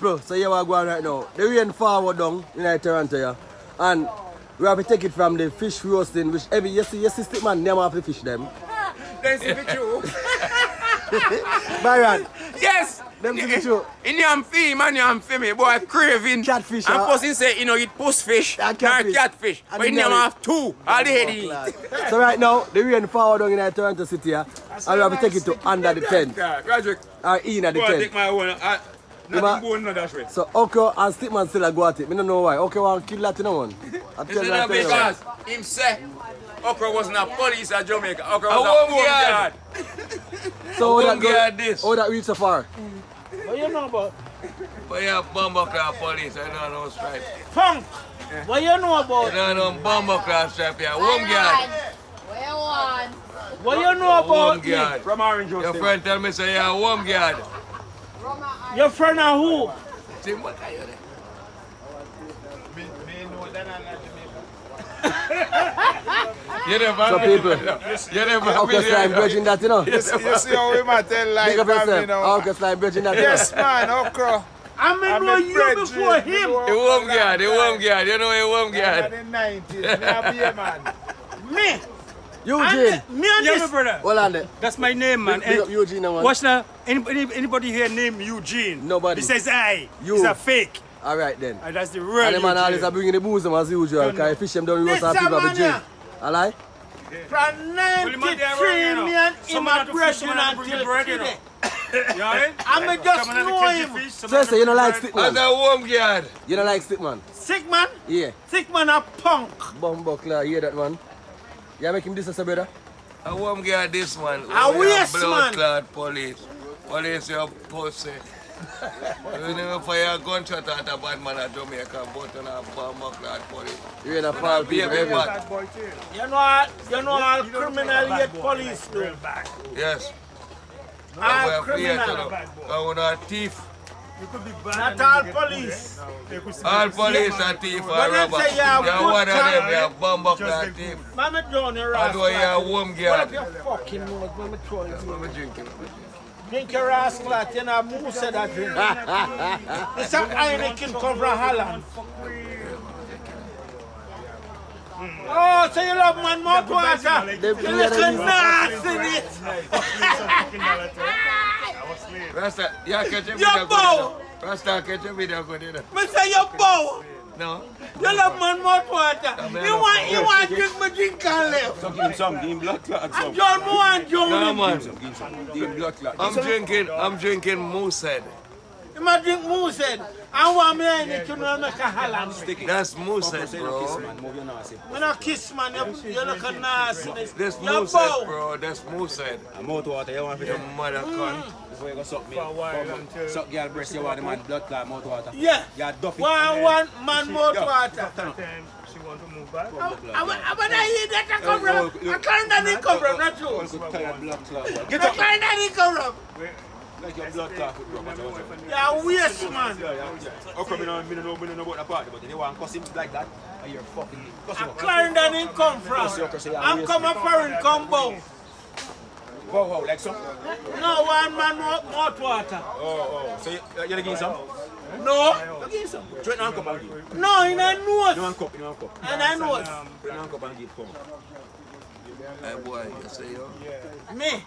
people, so here we are going right now. The rain forward down in Toronto, yeah. And we have to take it from the fish roasting, which every you see stick man name off the fish them. Then see the true. Byron. Yes! Them see the true. In your fee, man, you're me, boy, craving. Catfish. And person say, you know, eat puss fish, not catfish. But in them have two, all the head eat. So right now, the rain forward down in Toronto City, yeah. And we have to take it to under the tent. Roderick. Or in at the tent. Take my one. Nothing going no dash way. So Okro and Stickman still go at it. I don't know why. Okro want to kill that in one. Because him say Okro wasn't a police at Jamaica. Okro was a home guard. So how that reach so far? What you know about? But you have bomber class police, I don't know stripe. Punk! What you know about? You don't know bomber class stripe, you home guard. Where you want? What you know about? Home guard. From Orange Road. Your friend tell me say you're a home guard. Your friend are who? See what are you there? You never So people, you never Okro Slime bridging that, you know? You see how we might tell Big like up family yourself. now. Okro Slime bridging that, Yes, man, Okro. I know you before him. The home guard, you know the home Yeah, guard. in the 90s, me a be a man. Me. Eugene. Me and Yeah, this. my brother. Hold on there. That's my name, man. Big up Eugene now, man. Watch now. Anybody here named Eugene? Nobody. He says I. You. It's a fake. Alright then. And that's the real And the man always Eugene. bringing the booze as usual. Because if fish them down, we must have This people have a man, drink. Alright? From 93, me and him are brethren until today. You alright? I just know him. So you say you don't like As Stickman? a home guard. You don't like Stickman? Sick man? Yeah. Sick man a punk. Bumbuckler, hear that man? You make him this as a brother? A home guard this one. A waste man. Blood clot police. Police your pussy. You never fire a gunshot at a bad man at Jamaica, but on a bomber clot police. You ain't a fall people, Baby baby. bad. You know all criminal yet police do. Yes. All criminal. I want a thief. Not all police. All police are thief and But let's robber. say you have You're good one of them, time. you're a bomber clot thief. Mama Johnny Although you're a Rascal. home What guard. up your fucking nose, Mama Johnny? I'm drinking. Drink your rascal, you know, who said that drink? It's a Heineken come from Holland. Oh, so you love man more water? You little nasty in it. Rasta, yeah, catch a You video bow. good. Rasta, catch a video good. Me say you bow. No? You love man more water. You want drink my drink and left. So give him some, give him blood clot I'm John Moore and No, John. man. Give him blood clot. I'm drinking Moosehead. You might drink moose head. I want me and you know make a Holland. That's Moosehead, bro. Me not kiss man, you look a nastiness. That's You Moosehead, bow. bro. That's Moosehead. Mouth water, you want to Your mother cunt. before you go suck me. Suck girl breast, you want the man blood clot, mouth water. Yeah. You duffy. One man more water. She want to move back. But I hear that I come from. I can't that it come from, not you. Blood clot. I can't that it come from. Like your blood clot. You're a waste man. Okro, me don't know about the party, but if you want to cuss him like that, you're fucking cuss him. I can't that it come from. I'm come a foreign combo. Wow, like so? No one man more water. Oh. So you're getting some? No. You're getting some. Drink one cup and give. No, in a nose. In one cup. And I know it. Drink one cup and give. Come. Hey, boy, you say, yo. Me.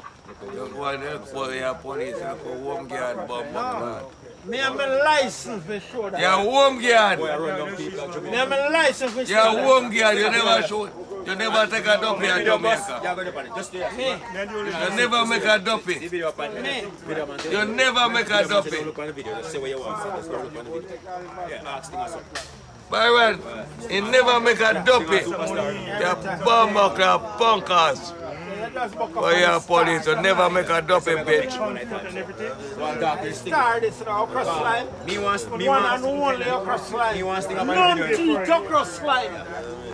You go and look for your police, you go home guard, bomber. Me have my license for sure that. You're home guard. Boy, I run down people at Me Jamaica. have my license for sure You're that. home guard. You never shoot. You never take a duppy at Video boss, Jamaica. yeah, go there, buddy. Just there. Me. You never make a The duppy. video up and Me. video man. You never make a Don't duppy. look on the video. Just say what you want. Just go look on the video. Yeah, ask things up. Byron, you never make a duppy. You bomber club punkers. Oh, yeah, police. You never make a duppy, bitch. One darkest thing. Star this now, Okro Slime. Me wants One and only Okro Slime. Me wants thing up on None the video. teeth Okro Slime.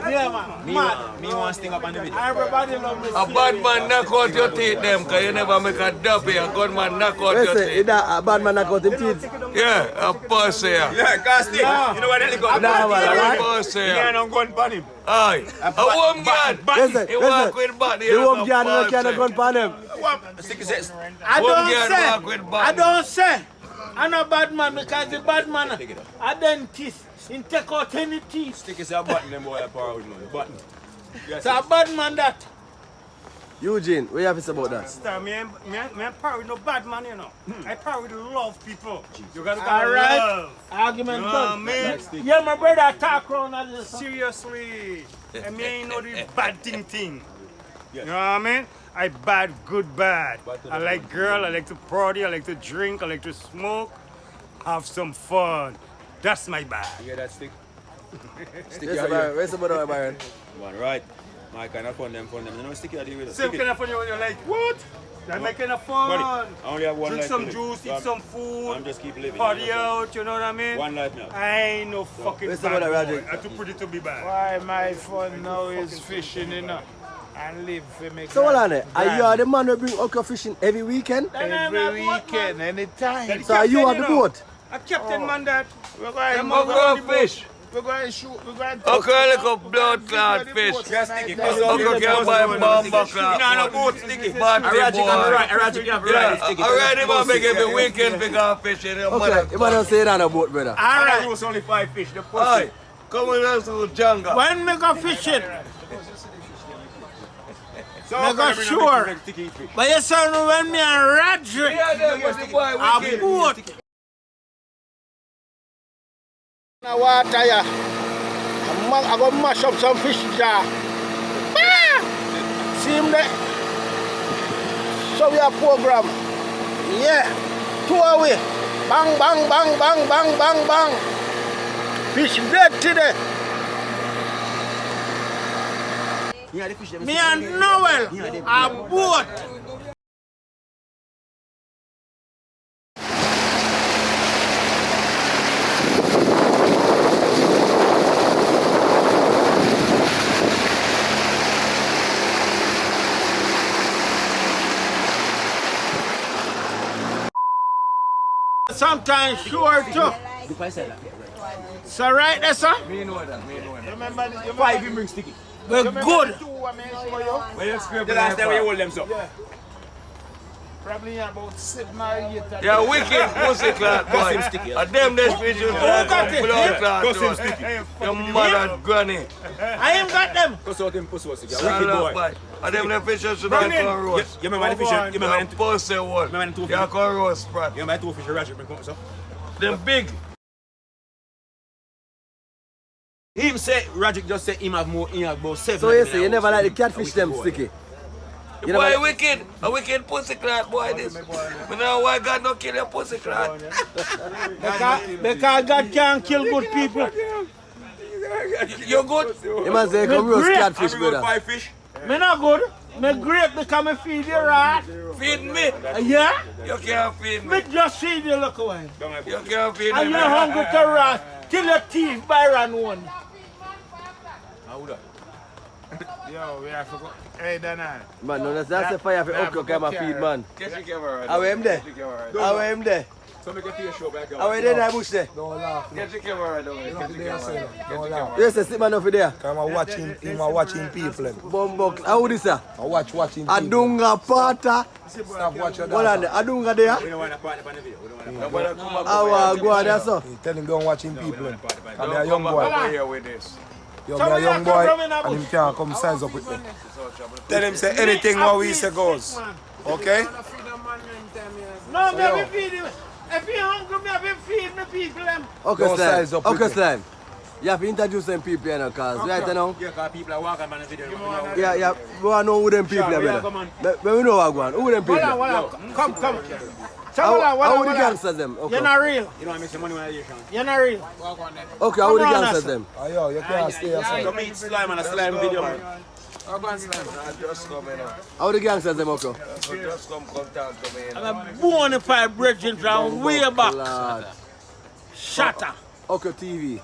Yeah man, mad. Me wants thing up on the video. Everybody love me. A bad man knock out your teeth, them, because you never make a duppy. A good man knock out your Listen, teeth. a bad man knock out him teeth. Yeah, a pussy. Yeah, Casty. You know what they got? Nah, man, A alright? pussy. He ain't on gun pan him. Aye. A home guard. Listen, He walk listen. with body. The home guard don't carry a gun pan him. I Home don't guard walk with say. button. I don't say. I'm a bad man because the bad man a dentist. He take out any teeth. Stick is a button, them boy, a power with money. Button. It's a bad man that. Eugene, what you have to say about that? Star, me ain't power with no bad man, you know. I power with love people. You gotta All right. love. Argument You know done. what I mean? Yeah, my brother talk around at this. Seriously. And me ain't know the bad thing. You know what I mean? I bad, good, bad. I like girl, I like to party, I like to drink, I like to smoke, have some fun. That's my bad. You hear that stick? Stick Yes, your Byron. Where's the brother, Byron? One right. My kind of fun them. You know, stick your deal with us. Same kind of fun you're like, what? That's my kind of fun. Buddy, I only have one Drink life some to live. juice, So eat I'm- some food, I'm just keep living. party you know? out, you know what I mean? One life now. I ain't no fucking Where's bad the brother, boy. Roger? I'm too pretty to be bad. Why my fun now is fishing, you know, and live for me. So hold on there. Are you are the man who bring okra fishing every weekend? Every weekend, anytime. So are you on the boat? A captain man that. We're going Them to all Okra fish. We're going to shoot. We're going to Okra like a blood clot fish. Just sticky. Okra can buy bomb clot. No, boat sticky. Party boy. Alright, you have Yeah, sticky. already man make every weekend we go fishing. Okay, you don't say that on a boat, brother. All Alright, right. rules only 5 fish. The Aye, pussy. come with us to jungle. When we go fishing, So Make us sure. Sticky fish. but you say when me and Roger, Yeah, there was the boy a wicked. boat. Now water ya. I go mash up some fish jar. Ah! See him there? So we have program. Yeah. 2 away. Bang, bang, bang, bang, bang, bang, bang. Fish dead today. Me and Noel, a boat. Sometimes sure too. So right there, sir? Remember 5 you bring sticky. We're good. When you scrape the last time we hold them so. Probably about 7 or 8. Yeah, wicked pussy clot boy. And them this fish is like got a it? blood clot Cuss him boy. sticky. Your mother granny. I ain't got them. Cuss out him pussy sticky. Shut Wicked up, boy. boy. And them the fishes should not go roast. You remember the fish? You remember Them pussy one. Remember them two You fish? go roast sprat. You remember 2 fish Roger bring come so? Them big. Him say, Roger just say him have more, he have about 7. So you say you never like the catfish them sticky? The boy wicked. A wicked pussy clot boy this. Me know why God not kill your pussy clot. Because God can't kill good people. You good? You must say come roast great. catfish, Fish, brother. brother. 5 fish. Me not good. Me great because me feed you right. Feed me. Yeah? You can't feed Me me. just feed you look away. You can't feed And me. you're hungry to rat. Till your teeth Byron one. Yo, we have to go. Hey, Dana. Man, no, that's the fire for okra come and feed, man. Catch the camera. How him there? How him there? So make a fear show back How out. him there in that bush there? Catch the camera. Yes, sit man over there. I'm watching people. Bombok. How this sir? Watching Adunga pata. Stop watching Hold on there. Adunga there. We don't want to part on the video. We don't want to How go on there, so? Tell him go and watching people. part. I'm a young boy. Here with this. You're a young boy and him can't come size up with me. Tell him say anything what we say goes. Okay? No, me have to feed you. If you're hungry, me have to feed me people them. Okra Don't size Slime. up with Okra me. Slime. You have to introduce them people, you know, cause right now. Yeah, because people are walking on the video. Yeah, we want to know who them people are, brother. But we know what going. Who them people? Hold on. Come. How the gangsters them? You're Okay. not real. You know I make some money when I hear Sean. You're not real. Okay, how the Come on, gangsters sir. them? Oh, yo, you can't stay outside. Come meet Slime on a Slime video, man. Just come in. How the gangsters them, okay? Just come talk to me. I'm a bona fide bridging from way back. Lord. Shatter. Okro TV.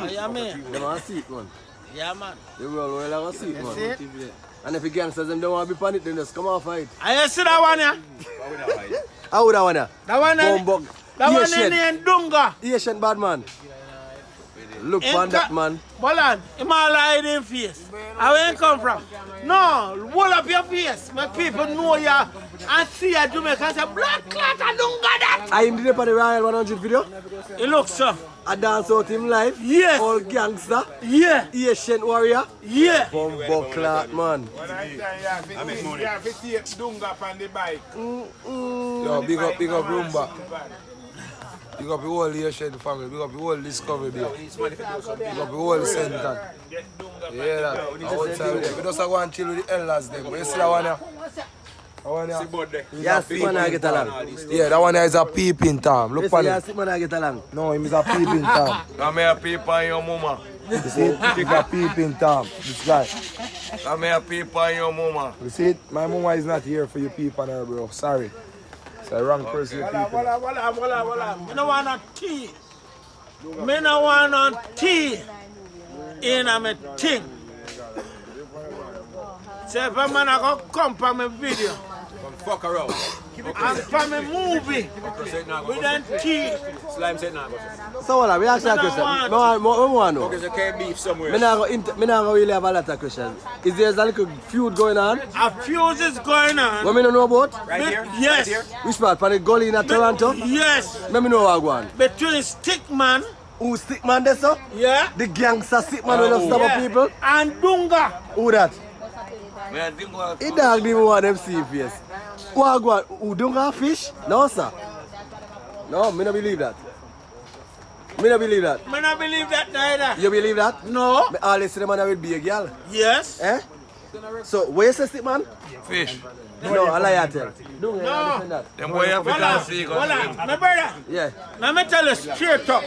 Yeah, man. They want to see it, man. Yeah, man. They will well see it, See man. it? And if the gangsters them don't want to be on it, then just come off of it. I see that one, yeah? How would that one? That one, Bombok. that one Asian. in Dunga. Asian bad man. Look on that man. Bolan, him all hide in face. And where you come from? No, hold up your face. Make people know you and see a Jamaica and say, blood clot, I don't got that. I did for the Royal 100 video. He looks so. I dance out him live. Yes. All gangster. Yeah. Asian warrior. Yeah. Bumbo clot, man. I make money. Yeah, if you take Dunga on the bike. Yo, big up Rumba. Big up the whole Asian family. Big up the whole Discovery Bay. Big up the whole center. You hear that? Outside with them. We just go and chill with the elders them. But you see that one here? That one here? Yeah, sit man and get along. Yeah, that one here is a peeping Tom. Look for Yeah, him. sit man and get along. No, him is a peeping Tom. Come here, peep on your mama. You see it? He's a peeping Tom. This guy. Come here, peep on your mama. You see it? My mama is not here for you peep on her, bro. Sorry. It's the wrong person you peep on. Voila. Me no want no tea. Me no want no tea in a me thing. So if a man a go come for me video Fuck around. and for me movie with them tea, Slime said nah. So what? We ask that question. I want to know. Because you can't beef somewhere. Me not go really have a lot of questions. Is there a little feud going on? a fuse is going on. What me don't know about? Right here? Yes. Right here? Which part? For the gully in Toronto? Yes. Let me know what go on. Between Stickman, Who stick man there, sir? yeah, The gangster stick man with stop yeah, people? and Dunga. Who that? Man, think what? He dog didn't want them see face. Who are go on? Who don't got fish? No, sir. No, me not believe that. Me not believe that. Me not believe that neither. You believe that? No. Me always see the man with be a girl. Yes. Eh? So, where you say stick man? Fish. No, I lie I tell. Don't understand that. Them boy have to Voila, dance see. voila. My brother, Yeah. let me tell you straight up.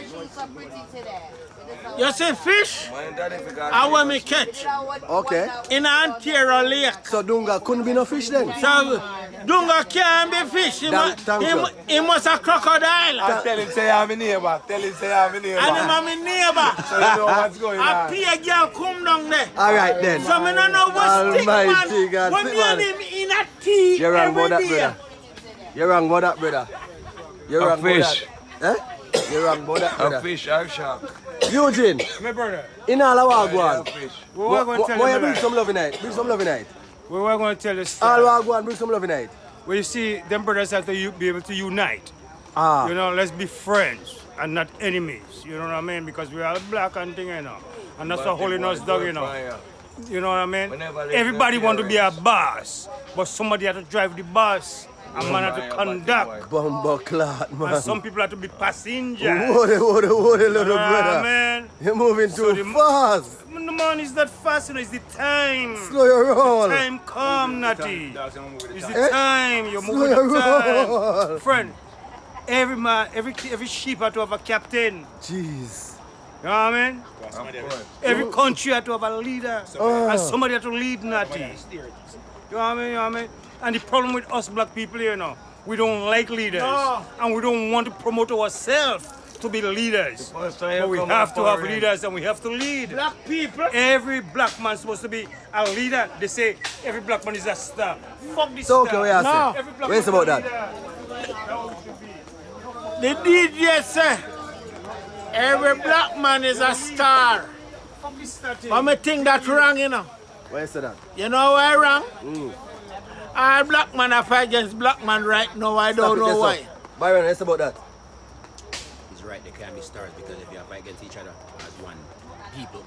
You see fish, I want me catch Okay. in Ontario Lake. So Dunga couldn't be no fish then? So, Dunga can't be fish. Thank you. He must a crocodile. Tell him say I'm a neighbor. Tell him say I'm a neighbor. And him a my neighbor. So you know what's going A on. pay girl come down there. Alright then. So me no know what stick Almighty God, man. When stick me man. and him in a tea You're wrong every about that, day. brother. You're wrong about that, brother. You're A wrong about fish. that. Eh? You're wrong about that, A brother. fish, a shark. Eugene, My brother, in all our A Wagwan, fish. we were going to tell why you you bring that. some love night? Bring some love night. We were going to tell you All story. Wagwan, bring some love night. Well, you see, them brothers have to be able to unite. Ah. You know, let's be friends and not enemies. You know what I mean? Because we are black and thing, you know. And that's what holding us down, you know. You know what I mean? Whenever they Everybody get want to be a parents. boss, but somebody have to drive the bus. A man have to conduct. Bumbo clot, man. And some people have to be passengers. What a little You know what I brother. mean? You're moving So too the- fast. The man is not fast, you know, it's the time. Slow your roll. Time come, Natty. It's the Eh? time. You're Slow moving your the time. roll. Friend, every man, every sheep have to have a captain. Jeez. You know what I mean? Every country have to have a leader. And somebody have to lead Natty. You know what I mean? You know what I mean? And the problem with us black people, you know, we don't like leaders. No. And we don't want to promote ourselves to be leaders. But we have to have leaders and we have to lead. Black people. Every black man is supposed to be a leader. They say every black man is a star. Fuck this So, star. okay, where you No. say? Every black Where's man about is a that? leader. The DJ say every black man is a star. Fuck this star thing. But me think that's wrong, you know. Where you say that? You know why wrong? All black man are fight against black man right now. I don't know why. Byron, where's about that? He's right, they can't be stars because if you fight against each other as one people,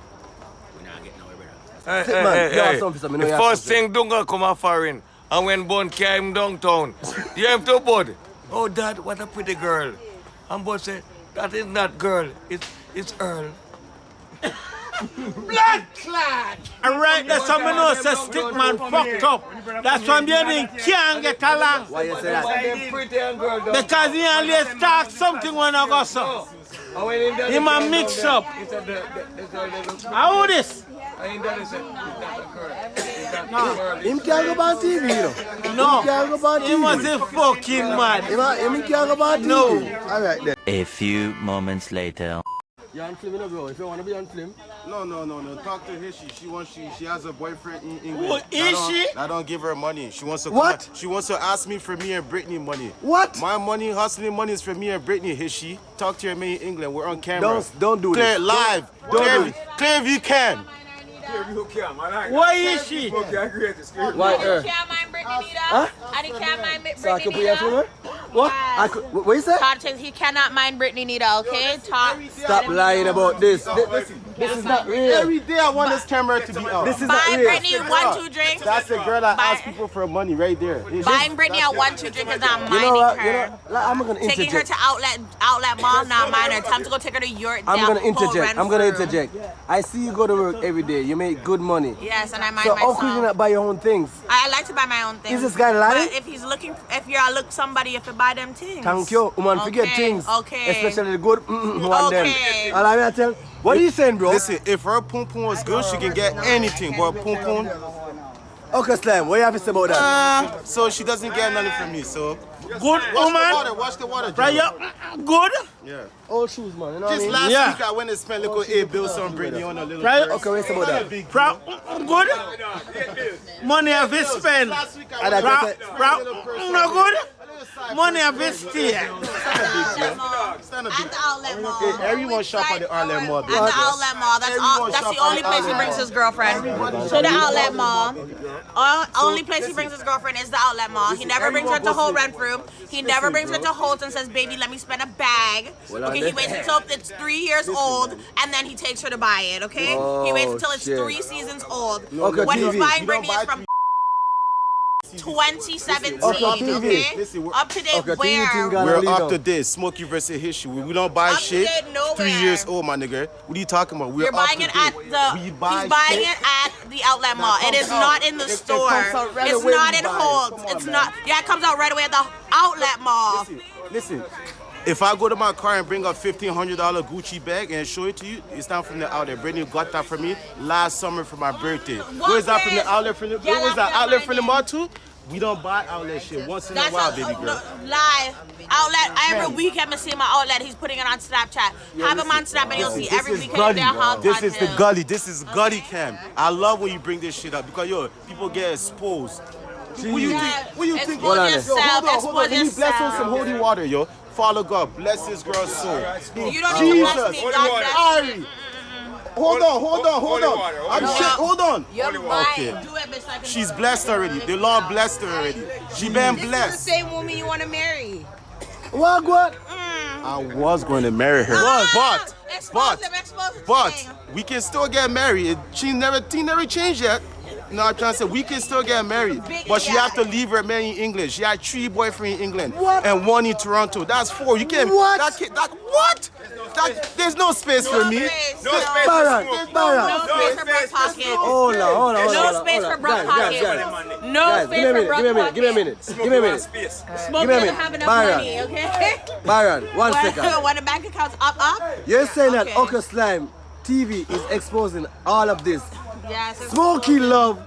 we're not getting nowhere, brother. Sick man, you have something for me, no, The you have first something. thing Dunga come a foreign, and when Bun came downtown, you have to bud. Oh, Dad, what a pretty girl. And Bun said, that is not girl, it's Earl. Blood clot! And right there, some know say stick man fucked up. That's why they can't get along. Why you say that? Pretty and girl down. Because he only start something when I go so. And when he done He it, man he mix down up. there, he said, "The girl, they look-" How this? And he done it, he said, "Is that a girl? Is that a girl?" Him can't go on TV, you know. No. Him can't go on He was TV. a fucking man. Him can't go on TV. No. All right then. A few moments later. You're on film, you know, bro. If you want to be on film. No. Talk to her. She has a boyfriend in England. Who is she? I don't give her money. She wants to What? She wants to ask me for me and Brittany money. What? My money, hustling money is for me and Brittany. Hishi. Talk to her man in England. We're on camera. Don't do Clear this. it live. Don't do it. Clear if you can. Why is she? Why And her? he can't mind Brittany neither. Huh? And he can't mind So I can Brittany put you neither. What? I could, what you say? Todd says he cannot mind Brittany neither, okay? Todd. Stop lying about this. This is not real. Every day I want this camera to be out. This is not Buying real. Brittany 1-2 drinks. That's the girl that Buy- asks people for money right there. Buying Brittany a 1-2 drink is not You minding know what? her. Like, I'm gonna Taking her interject. to outlet mall, not mind her. Time to go take her to your I'm gonna Renfrew. interject. I see you go to work every day. You make good money. Yes, and I mind So how could you myself. not buy your own things? I like to buy my own things. Is this guy lying? But if you're somebody, you have to buy them things. Thank you. Woman, forget things. Okay. Especially the good one them. Okay. All I tell. What are you saying, bro? Listen, if her poom poom was good, she can get anything. But poom poom, Okro Slime, what you have to say about that? so she doesn't get nothing from me. So Good watch woman. the water. Watch the water. Right, Joe. yeah. Good. Yeah. Old shoes, man. You know what I Just mean? last Yeah. week I went and spent little 8 bills on Brittany on a little. Right. purse. Okay, what's about that? Proud. Good. Money have been spent. Last week And I I went just and said- Proud. spent a little purse No on good. a little side Money purse. have been steal. It's not a big At the outlet mall. Okay, everyone shop at the outlet mall. At the outlet mall. That's the only place he brings his girlfriend. To the outlet mall. Only place he brings his girlfriend is the outlet mall. He never brings her to whole Renfrew. He never brings her to Holt and says, baby, let me spend a bag. Okay, he waits until it's 3 years old and then he takes her to buy it, okay? He waits until it's shit. 3 seasons old. Okay, When he's TV. buying You don't Britney is buy from 2017, Okay, TV. okay? Listen, we're- Up to date Okay, TV where? thing got- We're leave up out. to date. Smokey versus History. We don't buy Up to shit. date nowhere. 3 years old, my nigga. What are you talking about? We're You're up buying to it date. at the. We buy He's buying shit. it at the outlet mall. It is comes not out. in the It store. comes out right It's away not we in buy it. Holt. Come on, It's man. not. Yeah, it comes out right away at the outlet mall. Listen, if I go to my car and bring a $1,500 Gucci bag and show it to you, it's not from the outlet. Brittany got that for me last summer for my birthday. Where is that from the outlet? From the, Yeah, where was that that's outlet my from the name. mall too? We don't buy outlet shit once in a That's while, baby girl. lie. Outlet every week. I'm seeing my outlet. He's putting it on Snapchat. Have him on Snap and you'll see every weekend Gully. their haul. This is the gully. This is gully cam. I love when you bring this shit up because yo, people get exposed. What you think? What you think? Expose Hold on. yourself. Hold on. Expose Let me bless him yourself. some holy water, yo. Father God, bless this girl's soul. You don't Jesus. need to bless me. God bless you. Ari. Hold on. Holy water, I'm holy shit. Hold on. You're Okay. right. Do it, bitch. Like a- She's blessed already. The Lord blessed her already. She been This is blessed. the same woman you want to marry. What? I was going to marry her, but Expose him. we can still get married. She never changed yet. No, I'm trying to say we can still get married, but she have to leave her man in England. She had 3 boyfriends in England and 1 in Toronto. That's 4. You can't. What? What? There's no space for me. Byron. No space for broke pockets. Hold on. No space for broke pockets. No Guys, space for broke pockets. give me a minute. Smoke Give me a doesn't minute. have enough Byron. money, okay? Byron, one second. When the bank account's up. You're saying that Okay. Okro Slime TV is exposing all of this. Yes. it's- Smokey love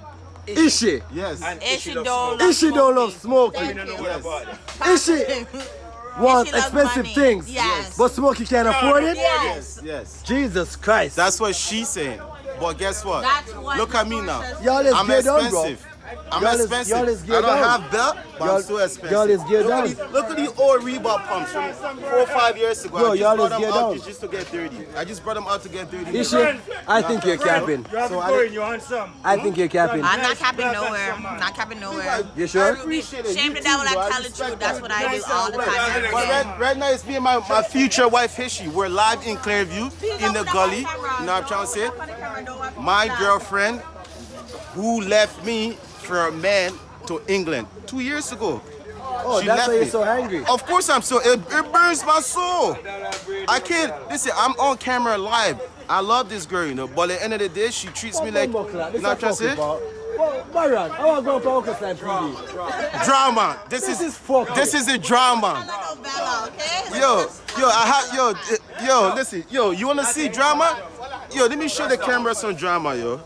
Ishi. Yes. Ishi don't love Ishi don't love Smokey. Thank you. Ishi wants Ishi loves expensive money. things. Yes. But Smokey can't afford it? Yes. Yes. Jesus Christ. That's what she's saying. But guess what? That's what Look the at me source now. says. Y'all is I'm geared down, bro. expensive. I'm Y'all is- expensive. y'all is I geared don't down. have belt, but Y'all- I'm still expensive. y'all is geared look down. Look at the old Reebok pumps from 4 or 5 years ago. Yo, I y'all just is brought them geared out down. just to get dirty. I just brought them out to get dirty. Ishi, I think you're capping. You have to go in. You want some? I think you're capping. I'm not capping nowhere. Not capping nowhere. You sure? Shame the devil, I tell the truth. That's what I do all the time. every But day. right now it's me and my future wife Hishi. We're live in Clearview in the gully. You know what I'm trying to say? My girlfriend who left me for a man to England 2 years ago. Oh, She that's left why you're me. so angry. Of course I'm so, it burns my soul. I can't, listen, I'm on camera live. I love this girl, you know, but at the end of the day, she treats me like, you know what I'm trying to say? Well, Byron, I want to go for Okro Slime TV. Drama. This is is fucking. This is the drama. Yo, listen, you wanna see drama? Yo, let me show the camera some drama, yo.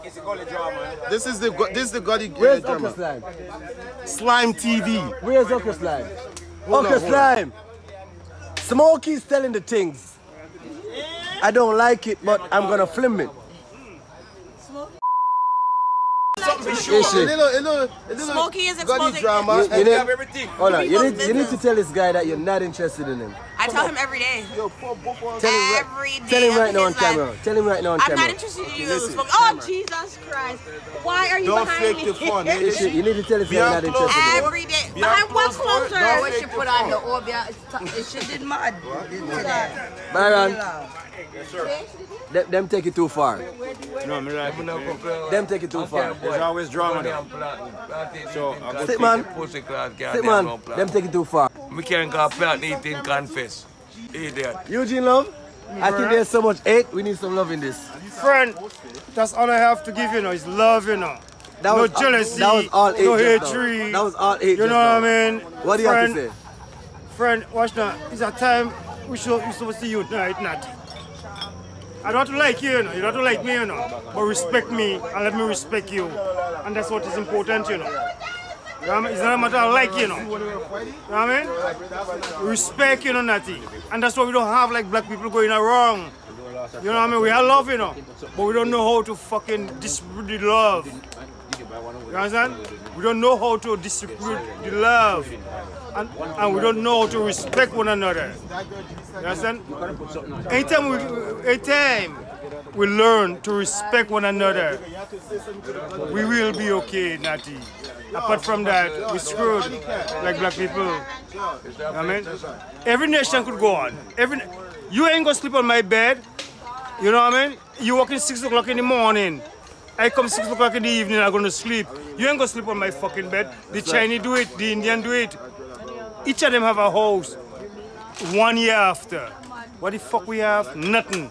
This is the gully Where's drama. Okro Slime? Slime TV. Where's Okro Slime? Hold on, Okro hold on. Slime. Smokey's telling the things. I don't like it, but I'm gonna film it. Smokey is exposing. You need, everything. hold on, you need to tell this guy that you're not interested in him. I tell him every day. Tell Every him right day now on of his life. camera. Tell him right now on I'm camera. not interested in you, Smokey. Oh, Jesus Christ. Why are you Don't behind fake me? the fun. You need to tell this guy you're not interested in him. Every day. Behind what closer? What she put on the obia, she did mad today. Byron, them take it too far. No, me like it. Them take it too far. There's always drama there. So, Sit man, them take it too far. we can't go plant eating confess. Idiot. Eugene Love, I think there's so much hate, we need some love in this. Friend, that's all I have to give, is love, That no was, jealousy, that was all hate no just now. hatred. That was all hate You just know what now. I mean? What do you have to say? Friend, watch now. It's a time we're supposed to unite, not. I don't have to like you, you don't have to like me, but respect me and let me respect you. And that's what is important, You know what I mean? It's not a matter of like, You know what I mean? Respect, Natty. And that's what we don't have, like black people going wrong. You know what I mean? We have love, but we don't know how to fucking distribute the love. You understand? We don't know how to distribute the love. And we don't know how to respect one another. You understand? Anytime we learn to respect one another, we will be okay, Natty. Apart from that, we're screwed like black people. You know what I mean? Every nation could go on. You ain't gonna sleep on my bed. You know what I mean? You walk in 6 o'clock in the morning. I come 6 o'clock in the evening, I'm gonna sleep. You ain't gonna sleep on my fucking bed. The Chinese do it, the Indian do it. Each of them have a house 1 year after. What the fuck we have? Nothing.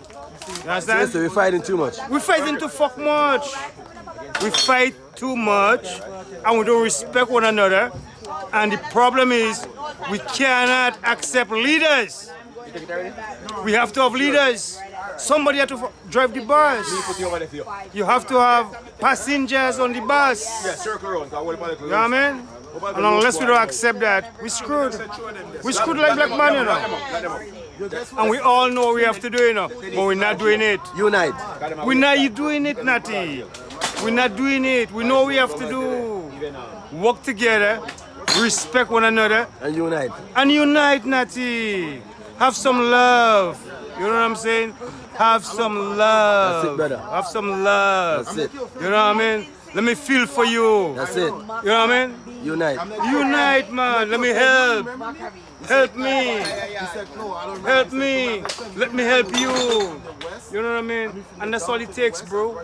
You understand? So we're fighting too much. We're fighting too fuck much. We fight too much and we don't respect one another. And the problem is we cannot accept leaders. We have to have leaders. Somebody has to drive the bus. You have to have passengers on the bus. You know what I mean? And unless we don't accept that, we're screwed. We're screwed like black man, And we all know what we have to do, but we're not doing it. Unite. We're not doing it, Natty. We're not doing it. We know what we have to do. Work together, respect one another. And unite. And unite, Natty. Have some love. You know what I'm saying? Have some love. That's it, brother. Have some love. That's it. You know what I mean? Let me feel for you. That's it. You know what I mean? Unite. Unite, man. Let me help. Help me. Help me. Let me help you. You know what I mean? And that's all it takes, bro.